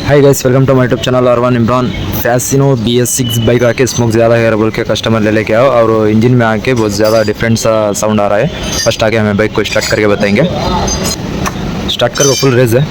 Hi guys, welcome to my YouTube channel Arwan Imran. Fascino BS6 bike आके smoke ज़्यादा है बोल के कस्टमर लेके आओ और इंजन में आके बहुत ज़्यादा डिफरेंट सा साउंड आ रहा है। फर्स्ट आके हमें बाइक को स्टार्ट करके बताएंगे। स्टार्ट करके फुल रेस है।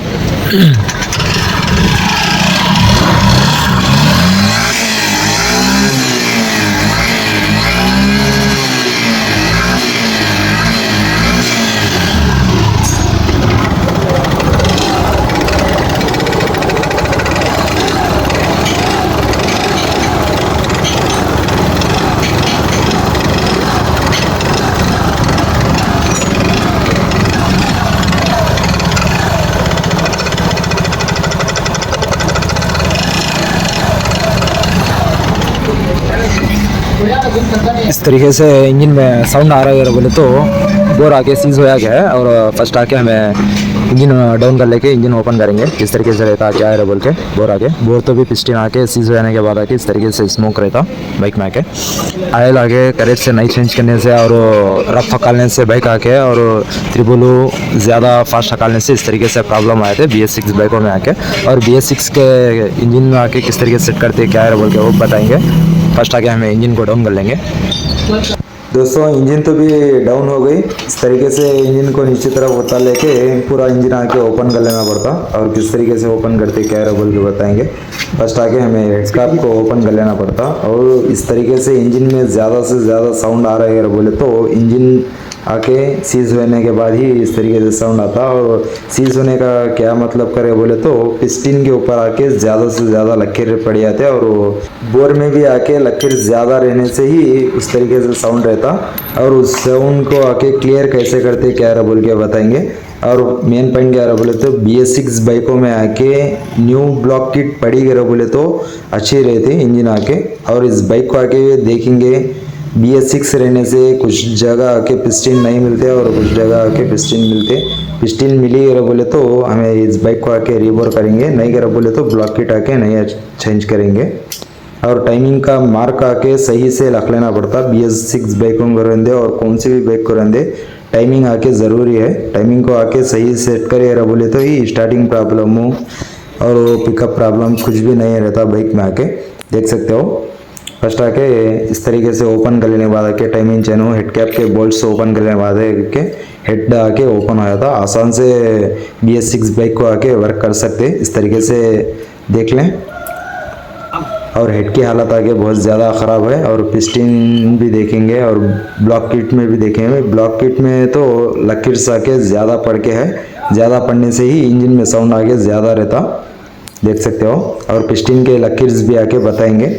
इस तरीके से इंजन में साउंड आ रहा है बोले तो बोर आके सीज होया गया है। और फर्स्ट आके हमें इंजन डाउन कर लेके इंजन ओपन करेंगे। किस तरीके से रहता क्या है बोल के बोर आके बोर तो भी पिस्टन आके सीज हो जाने के बाद आके इस तरीके से स्मोक रहता बाइक में आके। आयल आगे करेज से नहीं चेंज करने से और रफ हकालने से बाइक आके और त्रिबुलू ज़्यादा फास्ट हकालने से इस तरीके से प्रॉब्लम आए थे BS6 बाइकों में आके। और BS6 के इंजन में आके किस तरीके से सेट करते क्या है बोल के वो बताएंगे। फर्स्ट आके हमें इंजन को डाउन कर लेंगे। दोस्तों इंजन तो भी डाउन हो गई। इस तरीके से इंजन को नीचे तरफ होता लेके पूरा इंजन आके ओपन कर लेना पड़ता और किस तरीके से ओपन करते क्या है बोल के बताएंगे। फर्स्ट आके हमें हेडस्कार्प को ओपन कर लेना पड़ता और इस तरीके से इंजन में ज़्यादा से ज़्यादा साउंड आ रहा है बोले तो इंजन आके सीज होने के बाद ही इस तरीके से साउंड आता। और सीज होने का क्या मतलब करे बोले तो पिस्टन के ऊपर आके ज़्यादा से ज़्यादा लकीर पड़ जाते हैं और बोर में भी आके लकीर ज़्यादा रहने से ही उस तरीके से साउंड रहता। और उस साउंड को आके क्लियर कैसे करते क्या रहा बोल के बताएंगे। और मेन पॉइंट क्या रहा बोले तो BS6 बाइकों में आके न्यू ब्लॉक किट पड़ी गया बोले तो अच्छी रहती इंजन आके। और इस बाइक को आके देखेंगे BS6 रहने से कुछ जगह आके पिस्टन नहीं मिलते और कुछ जगह आके पिस्टन मिलते। पिस्टन मिली गया बोले तो हमें इस बाइक को आके रिबोर करेंगे, नहीं करा बोले तो ब्लॉक किट आके नहीं चेंज करेंगे। और टाइमिंग का मार्क आके सही से रख लेना पड़ता। BS6 बाइकों को रहने और कौन सी भी बाइक को रहने टाइमिंग आके ज़रूरी है। टाइमिंग को आके सही सेट करे रहा बोले तो ही स्टार्टिंग प्रॉब्लम हो और पिकअप प्रॉब्लम कुछ भी नहीं रहता बाइक में आके। देख सकते हो फर्स्ट आके इस तरीके से ओपन कर लेने के बाद आके टाइमिंग चेन हो हेड कैप के बोल्ट ओपन कर लेने के बाद के हेड आके ओपन हो जाता। आसान से BS6 बाइक को आके वर्क कर सकते इस तरीके से देख लें। और हेड की हालत आगे बहुत ज़्यादा ख़राब है। और पिस्टन भी देखेंगे और ब्लॉक किट में भी देखेंगे। ब्लॉक किट में तो लकीर्स आके ज़्यादा पड़ के है, ज़्यादा पड़ने से ही इंजन में साउंड आगे ज़्यादा रहता। देख सकते हो। और पिस्टन के लकीर्स भी आके बताएंगे।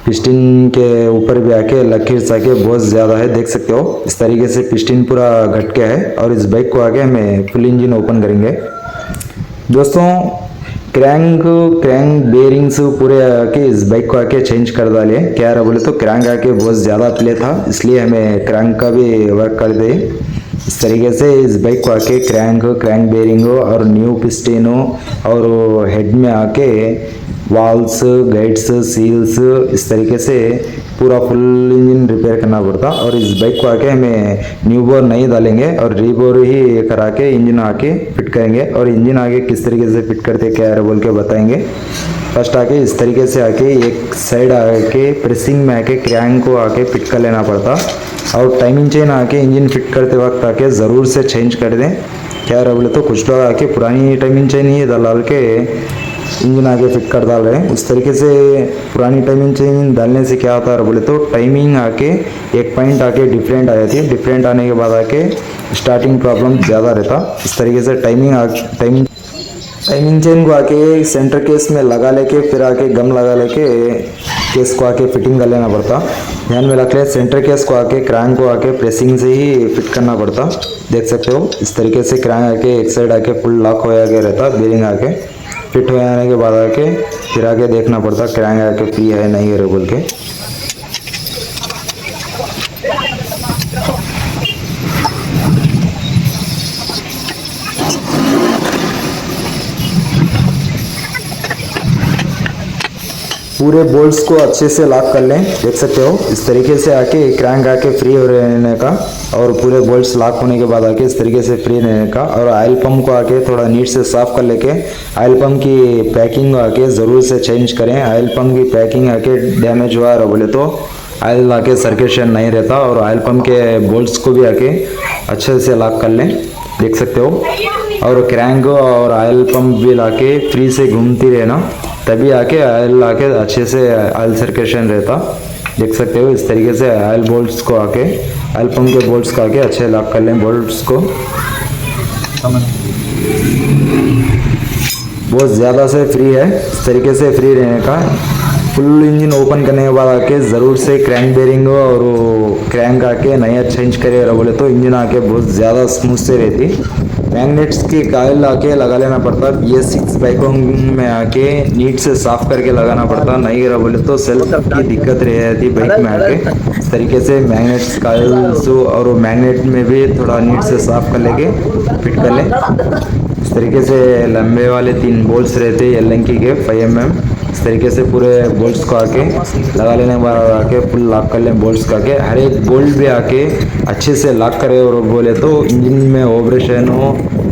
पिस्टन के ऊपर भी आके लकीर्स आके बहुत ज़्यादा है, देख सकते हो। इस तरीके से पिस्टन पूरा घट के है। और इस बाइक को आके हमें फुल इंजन ओपन करेंगे। दोस्तों क्रैंक बेरिंग्स पूरे आके इस बाइक को आके चेंज कर डाले। क्या रहा बोले तो क्रैंक आके बहुत ज़्यादा प्ले था, इसलिए हमें क्रैंक का भी वर्क कर दे। इस तरीके से इस बाइक को आके क्रैंक बेरिंग और न्यू पिस्टन और हेड में आके वाल्स गाइड्स सील्स इस तरीके से पूरा फुल इंजन रिपेयर करना पड़ता। और इस बाइक को आके हमें न्यू बोर नहीं डालेंगे और रीबोर ही करा के इंजन आके फिट करेंगे। और इंजन आगे किस तरीके से फिट करते क्या है बोल के बताएंगे। फर्स्ट आके इस तरीके से आके एक साइड आके प्रेसिंग में आके क्रैंक को आके फिट कर लेना पड़ता। और टाइमिंग चेन आके इंजन फिट करते वक्त आके ज़रूर से चेंज कर दें। क्या रहा बोले तो कुछ लोग आके पुरानी टाइमिंग चेन ही डाल के इंजन आगे फिट कर डाल रहे हैं। उस तरीके से पुरानी टाइमिंग चेन डालने से क्या होता है बोले तो टाइमिंग आके एक पॉइंट आके डिफरेंट आ जाती है। डिफरेंट आने के बाद आके स्टार्टिंग प्रॉब्लम ज़्यादा रहता। इस तरीके से टाइमिंग चेन को आके सेंटर केस में लगा लेके फिर आके गम लगा लेके केस को आके फिटिंग कर लेना पड़ता। ध्यान में रख ले सेंटर केस को आके क्रैंक को आके प्रेसिंग से ही फिट करना पड़ता। देख सकते हो इस तरीके से क्रैंक आके एक साइड आके फुल लॉक हो गया रहता। बेरिंग आके फिट हो जाने के बाद आके फिर आके देखना पड़ता क्रैंक आके फ्री है नहीं है बोल के। पूरे बोल्ट्स को अच्छे से लॉक कर लें। देख सकते हो इस तरीके से आके क्रैंक आके फ्री हो रहने का, और पूरे बोल्ट्स लॉक होने के बाद आके इस तरीके से फ्री रहने का। और ऑयल पंप को आके थोड़ा नीट से साफ कर लेके ऑयल पंप की पैकिंग आके ज़रूर से चेंज करें। ऑयल पंप की पैकिंग आके डैमेज हुआ है बोले तो ऑयल आके सर्कुलेशन नहीं रहता, और ऑयल पंप के बोल्ट्स को भी आके अच्छे से लॉक कर लें। देख सकते हो, और क्रैंक और ऑयल पंप भी लाके फ्री से घूमती रहना, तभी आके ऑयल लाके अच्छे से ऑयल सर्कुलेशन रहता। देख सकते हो इस तरीके से ऑयल बोल्ट्स को आके ऑयल पंप के बोल्ट्स को आके अच्छे लॉक कर लें बोल्ट्स को। बहुत ज़्यादा से फ्री है, इस तरीके से फ्री रहने का। फुल इंजन ओपन करने के बाद आके ज़रूर से क्रैंक बेरिंग और क्रैंक आके नया चेंज करे बोले तो इंजन आके बहुत ज़्यादा स्मूथ से रहती। मैग्नेट्स की कॉइल आके लगा लेना पड़ता। BS6 बाइकों में आके नीट से साफ करके लगाना पड़ता, नहीं करा बोले तो सेल्फ की दिक्कत रहती बाइक में आके। इस तरीके से मैग्नेट्स कॉइल्स और मैग्नेट में भी थोड़ा नीट से साफ कर लेके फिट कर ले। इस तरीके से लंबे वाले 3 बोल्ट्स रहते एलएनकी के 5 mm। इस तरीके से पूरे बोल्ट्स को आके लगा लेने के बाद आके फुल लॉक कर लें बोल्ट्स को आके। हर एक बोल्ट भी आके अच्छे से लॉक करे और बोले तो इंजन में वाइब्रेशन हो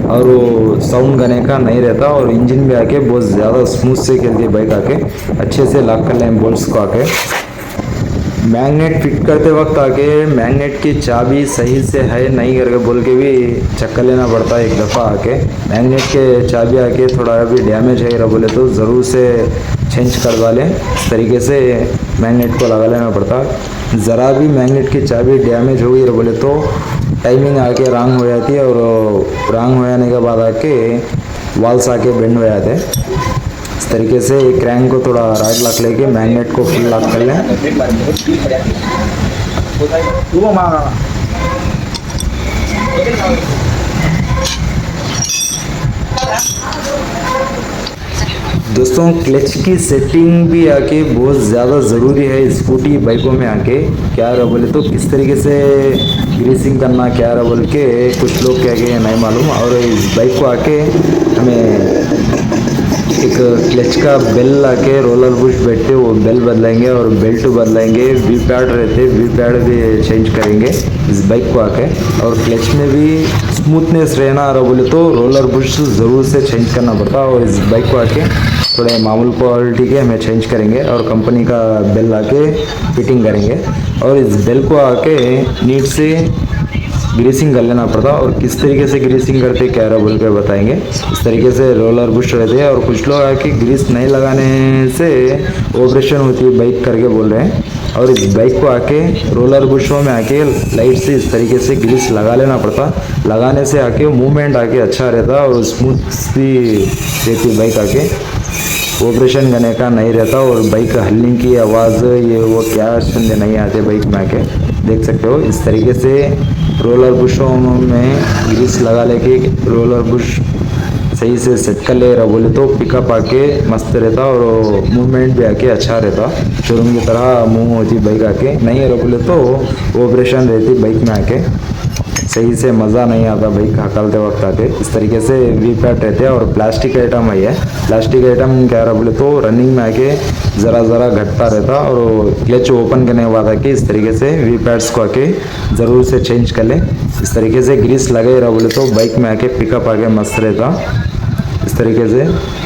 और साउंड करने का नहीं रहता, और इंजन भी आके बहुत ज़्यादा स्मूथ से चलती है बाइक आके। अच्छे से लॉक कर लें बोल्ट्स को आके। मैग्नेट फिट करते वक्त आके मैग्नेट की चाबी सही से है नहीं करके बोल के भी चक्कर लेना पड़ता है एक दफ़ा आके। मैग्नेट के चाबी आके थोड़ा भी डैमेज है बोले तो ज़रूर से चेंज करवा लें। इस तरीके से मैग्नेट को लगा लेना पड़ता। ज़रा भी मैग्नेट की चाबी डैमेज हो गई बोले तो टाइमिंग आके रॉन्ग हो जाती है, और रॉन्ग हो जाने के बाद आके वाल्स आके बेंड हो जाते हैं। इस तरीके से क्रैंक को थोड़ा राइट लॉक लेके मैग्नेट को फुल लॉक कर लें। दोस्तों क्लच की सेटिंग भी आके बहुत ज़्यादा ज़रूरी है स्कूटी बाइकों में आके। क्या रहा बोले तो किस तरीके से ग्रीसिंग करना क्या रहा बोल के कुछ लोग क्या कहें नहीं मालूम। और इस बाइक को आके हमें एक क्लच का बेल आके रोलर बुश बैठते वो बेल बदलेंगे, और बेल्ट बदलेंगे। वी पैड रहते वी पैड भी चेंज करेंगे इस बाइक को आके। और क्लच में भी स्मूथनेस रहना आ रहा बोले तो रोलर बुश ज़रूर से चेंज करना पड़ता, और इस बाइक को आके थोड़े मामूल क्वालिटी के हमें चेंज करेंगे, और कंपनी का बेल आके फिटिंग करेंगे। और इस बेल को आके नीट से ग्रीसिंग कर लेना पड़ता, और किस तरीके से ग्रीसिंग करते क्या रहा बोल के बताएंगे। इस तरीके से रोलर बुश रहते हैं, और कुछ लोग आके ग्रीस नहीं लगाने से ऑपरेशन होती है बाइक करके बोल रहे हैं। और इस बाइक को आके रोलर बुशों में आके लाइट से इस तरीके से ग्रीस लगा लेना पड़ता। लगाने से आके मूवमेंट आके अच्छा रहता, और स्मूथ भी रहती बाइक आके, ऑपरेशन करने का नहीं रहता। और बाइक हलने की आवाज़ ये वो क्या सुनने नहीं आते बाइक में आके। देख सकते हो इस तरीके से रोलर बुशों में ग्रीस लगा लेके रोलर बुश सही से सेट कर ले रहा बोले तो पिकअप आके मस्त रहता, और मूवमेंट भी आके अच्छा रहता। शोरूम की तरह मूव होती बाइक आके। नहीं है बोले तो ऑपरेशन रहती बाइक में आके, सही से मज़ा नहीं आता बाइक हकलते वक्त आके। इस तरीके से वी पैड रहते हैं। और प्लास्टिक आइटम है, प्लास्टिक आइटम क्या रहा बोले तो रनिंग में आके ज़रा ज़रा घटता रहता, और क्लच ओपन करने के बाद आके इस तरीके से वी पैड्स को आके ज़रूर से चेंज कर लें। इस तरीके से ग्रीस लगे रहा बोले तो बाइक में आके पिकअप आके मस्त रहता। इस तरीके से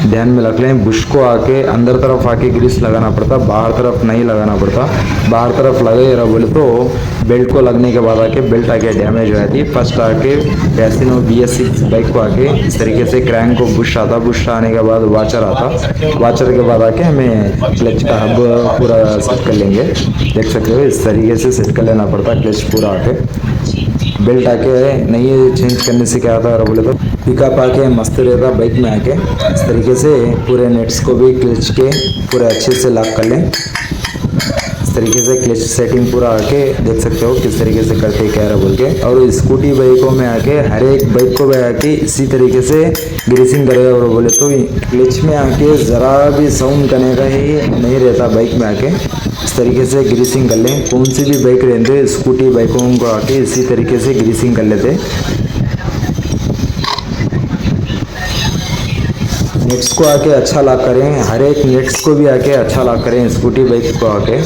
ध्यान में रख लें। बुश को आके अंदर तरफ आके ग्रीस लगाना पड़ता, बाहर तरफ नहीं लगाना पड़ता। बाहर तरफ लगे रहा बोले तो बेल्ट को लगने के बाद आके बेल्ट आके डैमेज हो जाती। फर्स्ट आके पैसिनो BS6 बाइक को आके इस तरीके से क्रैंक को बुश आता, बुश आने के बाद वाचर आता, वाचर के बाद आके हमें क्लच का हब पूरा सेट कर लेंगे। देख सकते हो इस तरीके से सेट कर लेना पड़ता क्लच पूरा आके। बेल्ट आके नहीं चेंज करने से क्या होता है बोले तो पिकअप आके मस्त रहता बाइक में आके। इस तरीके से पूरे नेट्स को भी क्लच के पूरे अच्छे से लॉक कर लें। इस तरीके से क्लच सेटिंग पूरा आके देख सकते हो किस तरीके से करते क्या रहा बोल के। और स्कूटी बाइकों में आके हर एक बाइक को भी आके इसी तरीके से ग्रीसिंग करेगा और बोले तो क्लच में आके ज़रा भी साउंड करने का ही नहीं रहता बाइक में आके। इस तरीके से ग्रीसिंग कर लें। कौन सी भी बाइक रहते स्कूटी बाइकों को आके इसी तरीके से ग्रीसिंग कर लेते। नेट्स को आके अच्छा लॉक करें, हर एक नेट्स को भी आके अच्छा लॉक करें स्कूटी बाइक को आके।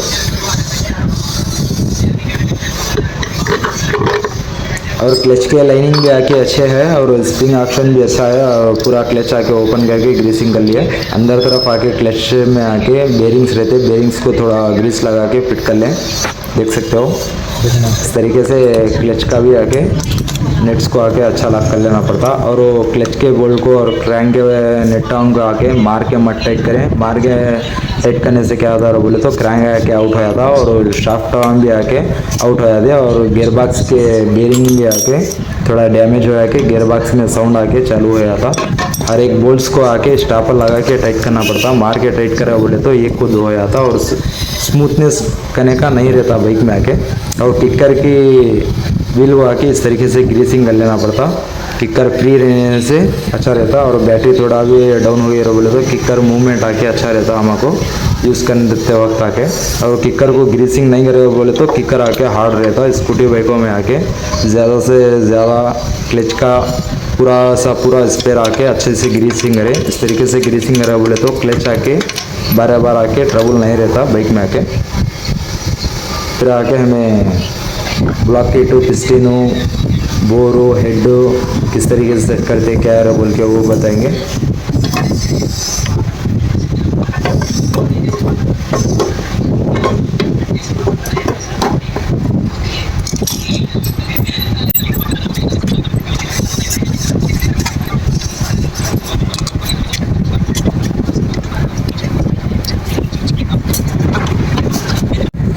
और क्लच के लाइनिंग भी आके अच्छे है और स्प्रिंग ऑप्शन भी अच्छा है और पूरा क्लच आके ओपन करके ग्रीसिंग कर लिया। अंदर तरफ आके क्लच में आके बेरिंग्स रहते, बेरिंग्स को थोड़ा ग्रीस लगा के फिट कर लें, देख सकते हो। इस तरीके से क्लच का भी आके नेट्स को आके अच्छा लॉक कर लेना पड़ता। और वो क्लच के बोल्ट को और क्रैंक के नेटाउन को आके मार के मत टाइट करें। मार के टाइट करने से क्या होता है बोले तो क्रैंक आके आउट हो जाता और शाफ्ट आर्म भी आके आउट हो जाते और गियर बॉक्स के बेरिंग भी आके थोड़ा डैमेज हो जाके गियर बॉक्स में साउंड आके चालू हो जाता। हर एक बोल्ट्स को आके स्टापर लगा के टाइट करना पड़ता। मार के टाइट करा बोले तो एक खुद हो जाता और स्मूथनेस करने का नहीं रहता बाइक में आके। और किकर की व्हील को आके इस तरीके से ग्रीसिंग कर लेना पड़ता। किकर फ्री रहने से अच्छा रहता और बैटरी थोड़ा भी डाउन हो गया बोले तो किकर मूवमेंट आके अच्छा रहता हमको यूज़ करते वक्त आके। और किकर को ग्रीसिंग नहीं करे बोले तो किकर आके हार्ड रहता। स्कूटी बाइकों में आके ज़्यादा से ज़्यादा क्लच का पूरा स्पेयर आके अच्छे से ग्रीसिंग करे। इस तरीके से ग्रीसिंग करा बोले तो क्लच आके बार बार आके ट्रबल नहीं रहता बाइक में आके। फिर आके हमें ब्लॉक किट, पिस्टिन, बोरो, हेड किस तरीके से सेट करते क्या है बोल के वो बताएंगे।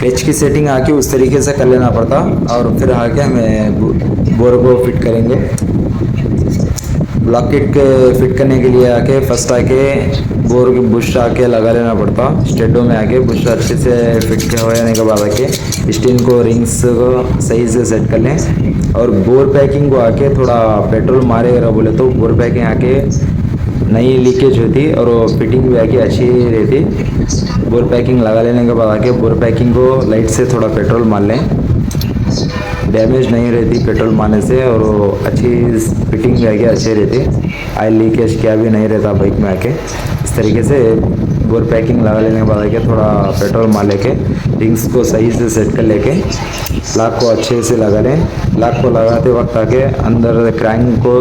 क्लच की सेटिंग आके उस तरीके से कर लेना पड़ता। और फिर आके हमें बोर को फिट करेंगे। ब्लॉक किट फिट करने के लिए आके फर्स्ट आके बोर की बुश आके लगा लेना पड़ता। स्टेडो में आके बुश अच्छे से फिट हो जाने के बाद आके स्टीन को रिंग्स को सही से सेट कर लें। और बोर पैकिंग को आके थोड़ा पेट्रोल मारेगा बोले तो बोर पैकिंग आके नई लीकेज होती और फिटिंग भी आके अच्छी रहती। बोर पैकिंग लगा लेने के बाद आके बोर पैकिंग को लाइट से थोड़ा पेट्रोल मार लें, डैमेज नहीं रहती पेट्रोल मारने से और अच्छी फिटिंग भी आके अच्छी रहती। ऑयल लीकेज क्या भी नहीं रहता बाइक में आके। इस तरीके से बोर पैकिंग लगा लेने के बाद आके थोड़ा पेट्रोल मार लेके रिंग्स को सही से सेट कर लेके लॉक को अच्छे से लगा लें। लॉक को लगाते वक्त आके अंदर क्रैंक को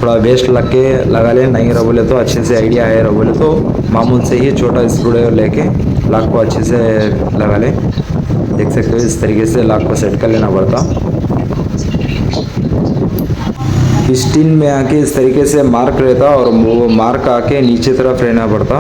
थोड़ा वेस्ट लग के लगा लें। नहीं रहा बोले तो अच्छे से आइडिया है रहा बोले तो मामूल से ही छोटा स्क्रू ड्राइवर लेके लॉक को अच्छे से लगा लें। देख सकते हो इस तरीके से लॉक को सेट कर लेना पड़ता। पिस्टिन में आके इस तरीके से मार्क रहता और वो मार्क आके नीचे तरफ रहना पड़ता।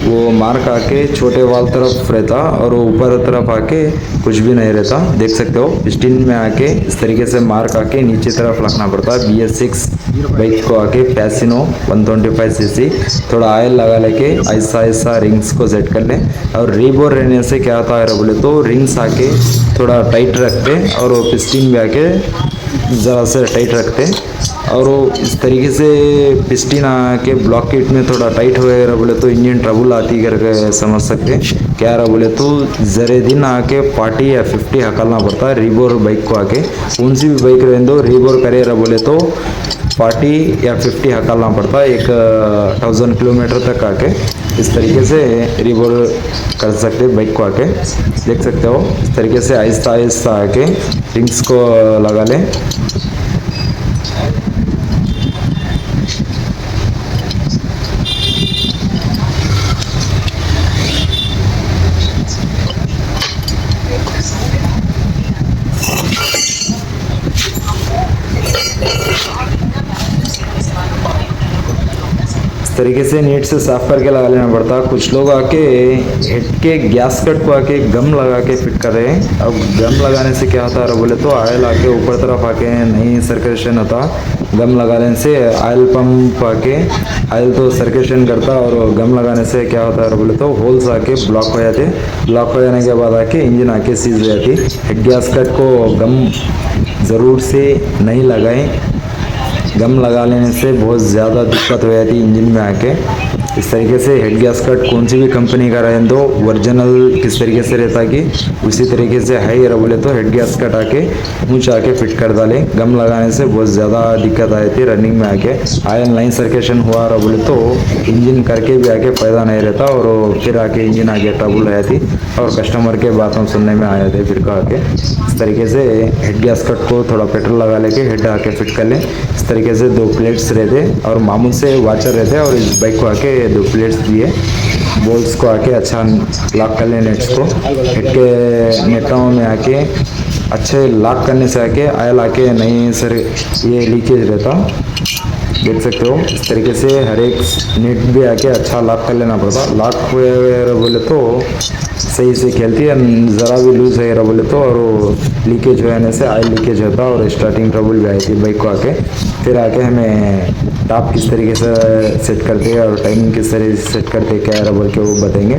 वो मार्क आके छोटे वाल तरफ रहता और वो ऊपर तरफ आके कुछ भी नहीं रहता। देख सकते हो पिस्टिन में आके इस तरीके से मार्क आके नीचे तरफ रखना पड़ता। BS6 बाइक को आके पैसिनो 125 सीसी थोड़ा ऑयल लगा लेके ऐसा ऐसा रिंग्स को सेट कर लें। और रीबोर रहने से क्या होता है बोले तो रिंग्स आके थोड़ा टाइट रखते और वो पिस्टिन भी आके ज़रा से टाइट रखते। और वो इस तरीके से पिस्टिन आके ब्लॉक किट में थोड़ा टाइट हो गया बोले तो इंजन ट्रबल आती करके समझ सकते क्या रहा बोले तो ज़रे दिन आके 40 या 50 हकलना पड़ता है रीबोर बाइक को आके। कौन सी भी बाइक रहने दो रीबोर करे रहा बोले तो 40 या 50 हकलना पड़ता है 1000 किलोमीटर तक आके। इस तरीके से रीबोर कर सकते बाइक को आके। देख सकते हो इस तरीके से आहिस्ता आहिस्ता आके रिंग्स को लगा लें। तरीके से नीट से साफ करके लगा लेना पड़ता। कुछ लोग आके हेड के गैस कट को आके गम लगा के फिट कर रहे हैं। अब गम लगाने से क्या होता है बोले तो ऑयल आके ऊपर तरफ आके नहीं सर्कुलेशन होता। गम लगाने से ऑयल पंप आके ऑयल तो सर्कुलेशन करता और गम लगाने से क्या होता है बोले तो होल्स आके ब्लॉक हो जाते। ब्लॉक हो जाने के बाद आके इंजन आके सीज हो जाती। हेड गैस कट को गम ज़रूर से नहीं लगाएं। गम लगा लेने से बहुत ज़्यादा दिक्कत हो जाती इंजन में आके। इस तरीके से हेड गैस्केट कौन सी भी कंपनी का रहे तो ओरिजिनल किस तरीके से रहता कि उसी तरीके से है। ये बोले तो हेड गैस्केट आके ऊँच आके फिट कर डाले। गम लगाने से बहुत ज़्यादा दिक्कत आई थी रनिंग में आके। आयल लाइन सर्कुलेशन हुआ रहा बोले तो इंजन करके भी आके फ़ायदा नहीं रहता और फिर आके इंजन आगे ट्रबल रही थी और कस्टमर के बातों सुनने में आए थे। फिर कहा के इस तरीके से हेड गैस्केट को थोड़ा पेट्रोल लगा लेके हेड आके फिट कर लें। इस तरीके से 2 प्लेट्स रहते और मामूल से वाचर रहते और इस बाइक को आके 2 प्लेट्स दिए। बोल्ट्स को आके अच्छा लॉक कर लें नेट्स को। हेड के नेटों में आके अच्छे लॉक करने से आके आयल आके नहीं सर ये लीकेज रहता। देख सकते हो इस तरीके से हर एक नेट भी आके अच्छा लॉक कर लेना पड़ता। लॉक हुए बोले तो सही से खेलती है, ज़रा भी लूज है रहा बोले तो और लीकेज होने से आयल लीकेज होता और स्टार्टिंग ट्रबल भी आई थी बाइक को आके। फिर आके हमें टॉप किस तरीके से सेट करते हैं और टाइमिंग किस तरीके से सेट करते हैं क्या बोल के वो बताएंगे।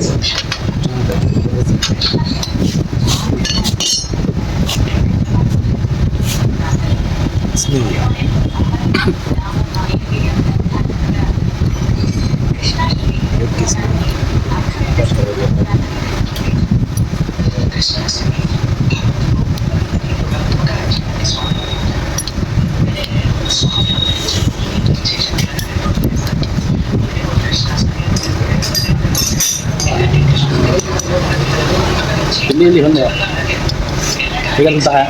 Pili Honda. Tinggal entah.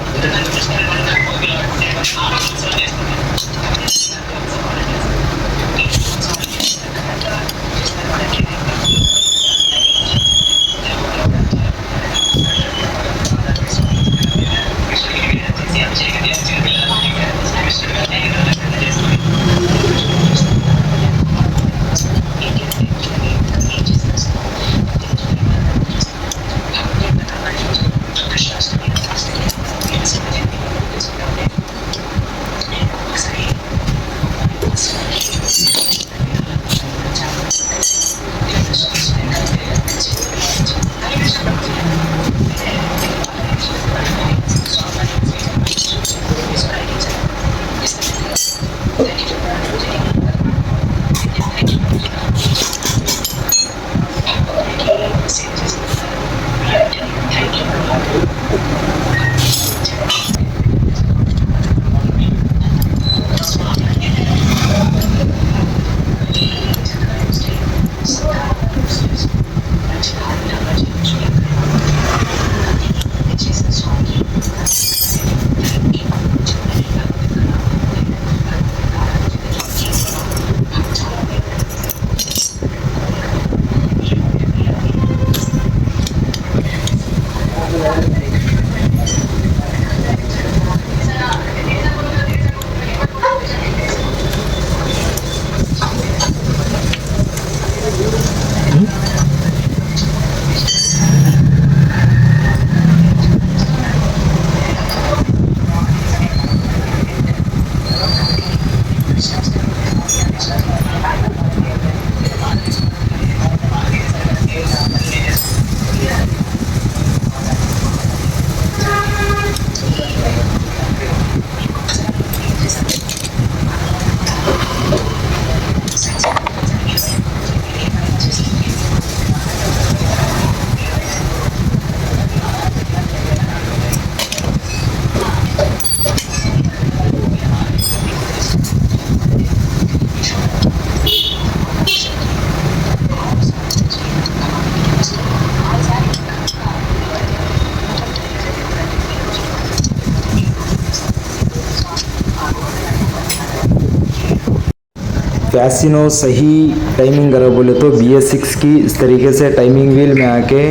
Fascino सही टाइमिंग करा बोले तो BS6 की इस तरीके से टाइमिंग व्हील में आके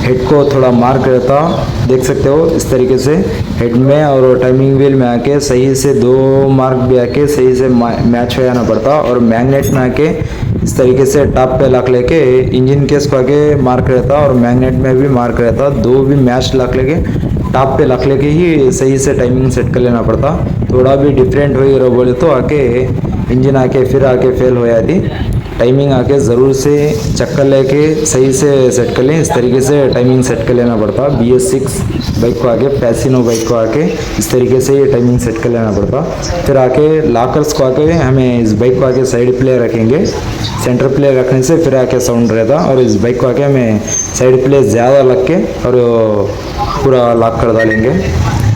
हेड को थोड़ा मार्क रहता। देख सकते हो इस तरीके से हेड में और टाइमिंग व्हील में आके सही से 2 मार्क भी आके सही से मैच हो जाना पड़ता। और मैग्नेट में आके इस तरीके से टॉप पे लग लेके इंजन केस को आके मार्क रहता और मैग्नेट में भी मार्क रहता। 2 भी मैच लग लेके टॉप पे लग लेके ही सही से टाइमिंग सेट कर लेना पड़ता। थोड़ा भी डिफरेंट हो रहा बोले तो आके इंजन आके फिर आके फेल हो जाती। टाइमिंग आके ज़रूर से चक्कर लेके सही से सेट कर लें। इस तरीके से टाइमिंग सेट कर लेना पड़ता। BS6 बाइक को आके, पैसिनो बाइक को आके इस तरीके से ये टाइमिंग सेट कर लेना पड़ता। फिर आके लॉकर्स को आके हमें इस बाइक को आके साइड प्ले रखेंगे। सेंटर प्ले रखने से फिर आके साउंड रहता, और इस बाइक को आके हमें साइड प्ले ज़्यादा लग के और पूरा लॉक कर डालेंगे।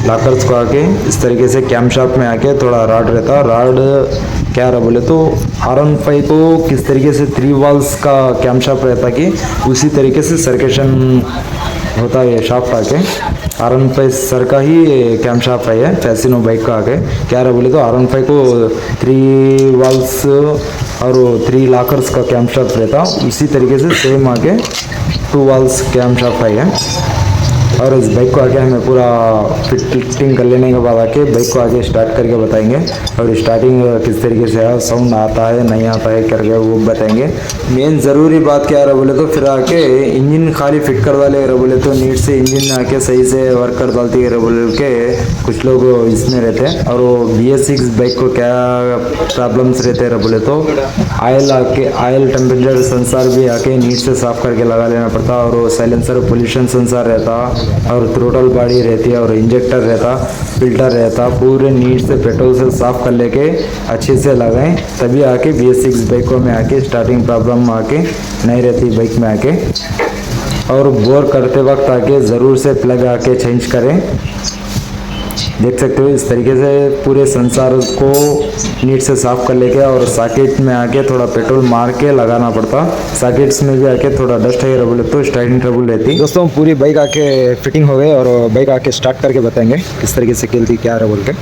लॉकर्स को आके इस तरीके से कैम शॉप में आके थोड़ा रॉड रहता। रॉड क्या रहा बोले तो R15 को किस तरीके से 3 वॉल्स का कैम शॉप रहता कि उसी तरीके से सर्केशन होता है। ये शाफ्ट आके R15 सर का ही कैम शाफ्ट है ये पैसिनो बाइक का आके। क्या रहा बोले तो R15 को 3 वॉल्स और 3 लॉकर्स का कैम शाफ्ट रहता, उसी तरीके से सेम आके 2 वॉल्स कैम शाफ्ट है ये। और इस बाइक को आके हमें पूरा फिटिंग कर लेने के बाद आके बाइक को आगे स्टार्ट करके बताएंगे, और स्टार्टिंग किस तरीके से है, साउंड आता है नहीं आता है करके वो बताएंगे। मेन ज़रूरी बात क्या रहा बोले तो फिर आके इंजन खाली फिट कर डाले रहा बोले तो नीट से इंजन आके सही से वर्क कर डालती है रहा बोले के कुछ लोग इसमें रहते हैं। और वो BS6 बाइक को क्या प्रॉब्लम्स रहते रहा बोले तो ऑयल टेम्परेचर सेंसर भी आके नीट से साफ करके लगा लेना पड़ता, और वो साइलेंसर पोल्यूशन सेंसर रहता, और थ्रोटल बॉडी रहती है, और इंजेक्टर रहता, फिल्टर रहता, पूरे नीट से पेट्रोल से साफ कर लेके अच्छे से लगाएं, तभी आके BS6 बाइकों में आके स्टार्टिंग प्रॉब्लम आके नहीं रहती बाइक में आके। और बोर करते वक्त आके ज़रूर से प्लग आके चेंज करें। देख सकते हो इस तरीके से पूरे संसार को नीट से साफ कर लेके, और सॉकेट में आके थोड़ा पेट्रोल मार के लगाना पड़ता। सॉकेट्स में भी आके थोड़ा डस्ट है बोले तो स्टार्टिंग ट्रबल रहती। दोस्तों पूरी बाइक आके फिटिंग हो गई, और बाइक आके स्टार्ट करके बताएंगे किस तरीके से खेलती क्या रहा बोल के।